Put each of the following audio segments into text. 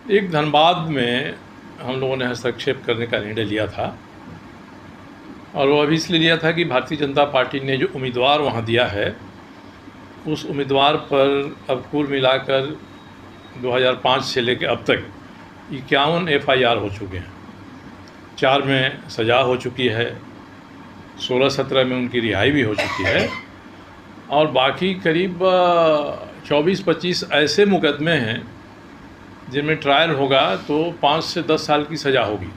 एक धनबाद में हम लोगों ने हस्तक्षेप करने का निर्णय लिया था और वो अभी इसलिए लिया था कि भारतीय जनता पार्टी ने जो उम्मीदवार वहाँ दिया है उस उम्मीदवार पर अब कुल मिलाकर 2005 से लेकर अब तक 51 FIR हो चुके हैं। 4 में सज़ा हो चुकी है, 16-17 में उनकी रिहाई भी हो चुकी है और बाकी करीब 24-25 ऐसे मुकदमे हैं जिनमें ट्रायल होगा तो 5 से 10 साल की सज़ा होगी।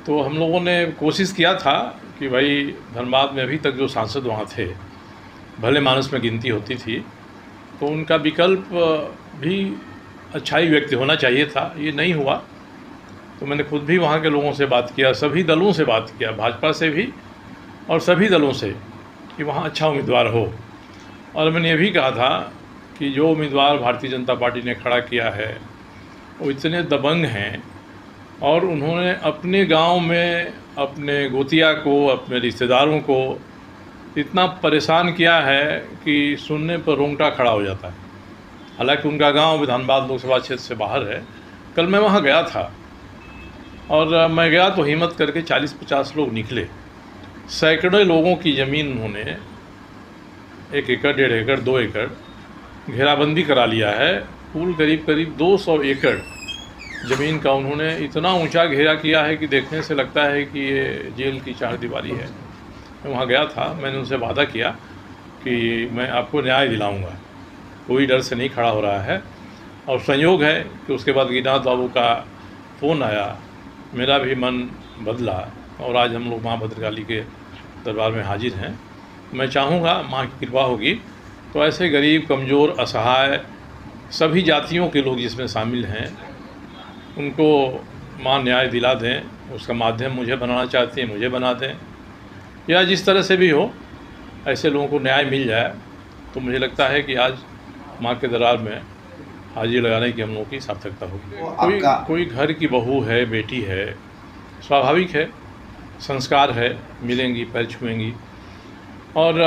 तो हम लोगों ने कोशिश किया था कि भाई धनबाद में अभी तक जो सांसद वहाँ थे, भले मानस में गिनती होती थी, तो उनका विकल्प भी अच्छा ही व्यक्ति होना चाहिए था। ये नहीं हुआ तो मैंने खुद भी वहाँ के लोगों से बात किया, सभी दलों से बात किया, भाजपा से भी और सभी दलों से, कि वहाँ अच्छा उम्मीदवार हो। और मैंने ये भी कहा था कि जो उम्मीदवार भारतीय जनता पार्टी ने खड़ा किया है वो इतने दबंग हैं और उन्होंने अपने गांव में अपने गोतिया को, अपने रिश्तेदारों को इतना परेशान किया है कि सुनने पर रोंगटा खड़ा हो जाता है। हालांकि उनका गांव धनबाद लोकसभा क्षेत्र से बाहर है। कल मैं वहां गया था और मैं गया तो हिम्मत करके 40-50 लोग निकले। सैकड़ों लोगों की ज़मीन उन्होंने 1 एकड़, 1.5 एकड़, 2 एकड़ घेराबंदी करा लिया है। कुल करीब 200 एकड़ ज़मीन का उन्होंने इतना ऊंचा घेरा किया है कि देखने से लगता है कि ये जेल की चारदीवारी है। मैं वहाँ गया था, मैंने उनसे वादा किया कि मैं आपको न्याय दिलाऊंगा, कोई डर से नहीं खड़ा हो रहा है। और संयोग है कि उसके बाद गिरिनाथ बाबू का फ़ोन आया, मेरा भी मन बदला और आज हम लोग माँ भद्रकाली के दरबार में हाजिर हैं। मैं चाहूँगा माँ की कृपा होगी तो ऐसे गरीब, कमज़ोर, असहाय सभी जातियों के लोग जिसमें शामिल हैं उनको माँ न्याय दिला दें। उसका माध्यम मुझे बनाना चाहती हैं, मुझे बना दें, या जिस तरह से भी हो ऐसे लोगों को न्याय मिल जाए तो मुझे लगता है कि आज माँ के दरबार में हाजिर लगाने की हम लोगों की सार्थकता होगी। कोई घर की बहू है, बेटी है, स्वाभाविक है, संस्कार है, मिलेंगी, पैर छुएंगी। और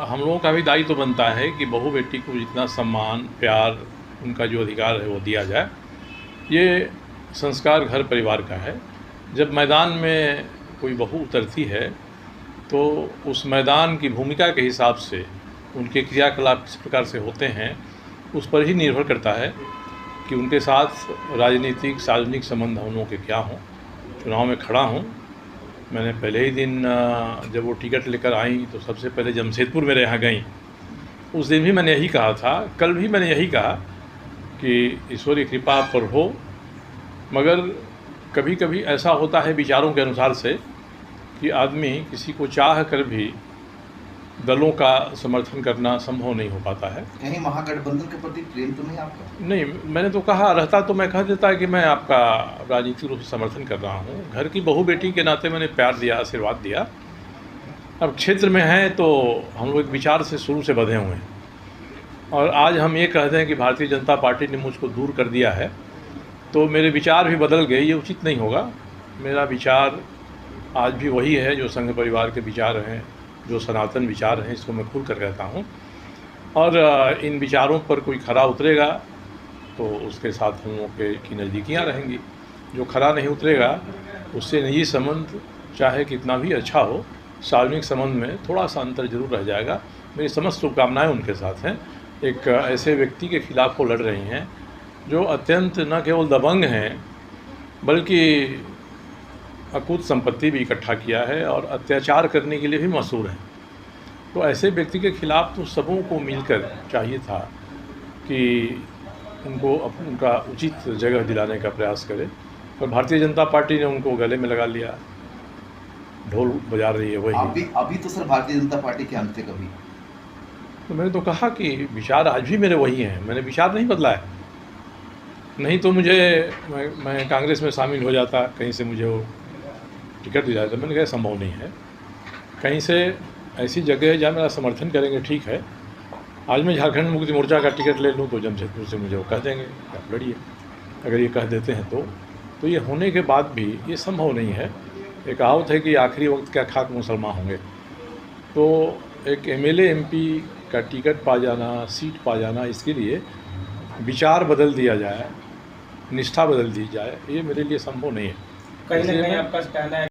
हम लोगों का भी दायित्व तो बनता है कि बहू बेटी को जितना सम्मान, प्यार, उनका जो अधिकार है वो दिया जाए। ये संस्कार घर परिवार का है। जब मैदान में कोई बहू उतरती है तो उस मैदान की भूमिका के हिसाब से उनके क्रियाकलाप किस प्रकार से होते हैं उस पर ही निर्भर करता है कि उनके साथ राजनीतिक, सार्वजनिक संबंध हम लोगों के क्या हों। चुनाव में खड़ा हूँ, मैंने पहले ही दिन जब वो टिकट लेकर आई तो सबसे पहले जमशेदपुर मेरे यहाँ गई। उस दिन भी मैंने यही कहा था, कल भी मैंने यही कहा कि ईश्वरीय कृपा पर हो, मगर कभी कभी ऐसा होता है विचारों के अनुसार से कि आदमी किसी को चाह कर भी दलों का समर्थन करना संभव नहीं हो पाता है। कहीं महागठबंधन के प्रति प्रेम तो नहीं आपका? नहीं, मैंने तो कहा रहता तो मैं कह देता कि मैं आपका राजनीतिक रूप से समर्थन कर रहा हूँ। घर की बहू बेटी के नाते मैंने प्यार दिया, आशीर्वाद दिया। अब क्षेत्र में हैं तो हम लोग एक विचार से शुरू से बंधे हुए हैं और आज हम ये कहते हैं कि भारतीय जनता पार्टी ने मुझको दूर कर दिया है तो मेरे विचार भी बदल गए, ये उचित नहीं होगा। मेरा विचार आज भी वही है जो संघ परिवार के विचार हैं, जो सनातन विचार हैं, इसको मैं खुल कर कहता हूँ। और इन विचारों पर कोई खरा उतरेगा तो उसके साथ हम लोगों की नज़दीकियाँ रहेंगी। जो खरा नहीं उतरेगा उससे निजी संबंध चाहे कितना भी अच्छा हो, सार्वजनिक संबंध में थोड़ा सा अंतर जरूर रह जाएगा। मेरी समस्त शुभकामनाएँ उनके साथ हैं। एक ऐसे व्यक्ति के खिलाफ़ वो लड़ रही हैं जो अत्यंत न केवल दबंग हैं बल्कि अकूत संपत्ति भी इकट्ठा किया है और अत्याचार करने के लिए भी मशहूर हैं। तो ऐसे व्यक्ति के खिलाफ़ तो सबों को मिलकर चाहिए था कि उनको उनका उचित जगह दिलाने का प्रयास करें, और भारतीय जनता पार्टी ने उनको गले में लगा लिया, ढोल बजा रही है वही। अभी तो सर भारतीय जनता पार्टी के अंत थे कभी? तो मैंने तो कहा कि विचार आज भी मेरे वही हैं, मैंने विचार नहीं बदला है। नहीं तो मैं कांग्रेस में शामिल हो जाता, कहीं से मुझे वो टिकट दिया था। मैंने कहा संभव नहीं है, कहीं से ऐसी जगह है जहाँ मेरा समर्थन करेंगे, ठीक है। आज मैं झारखंड मुक्ति मोर्चा का टिकट ले लूँ तो जमशेदपुर से मुझे वो कह देंगे आप लड़िए, अगर ये कह देते हैं तो ये होने के बाद भी ये संभव नहीं है। एक कहावत है कि आखिरी वक्त क्या खाक मुसलमान होंगे। तो एक MLA MP का टिकट पा जाना, सीट पा जाना, इसके लिए विचार बदल दिया जाए निष्ठा बदल दी जाए, ये मेरे लिए संभव नहीं है। कहीं ना इसलिए कहीं मैं- आपका कहना है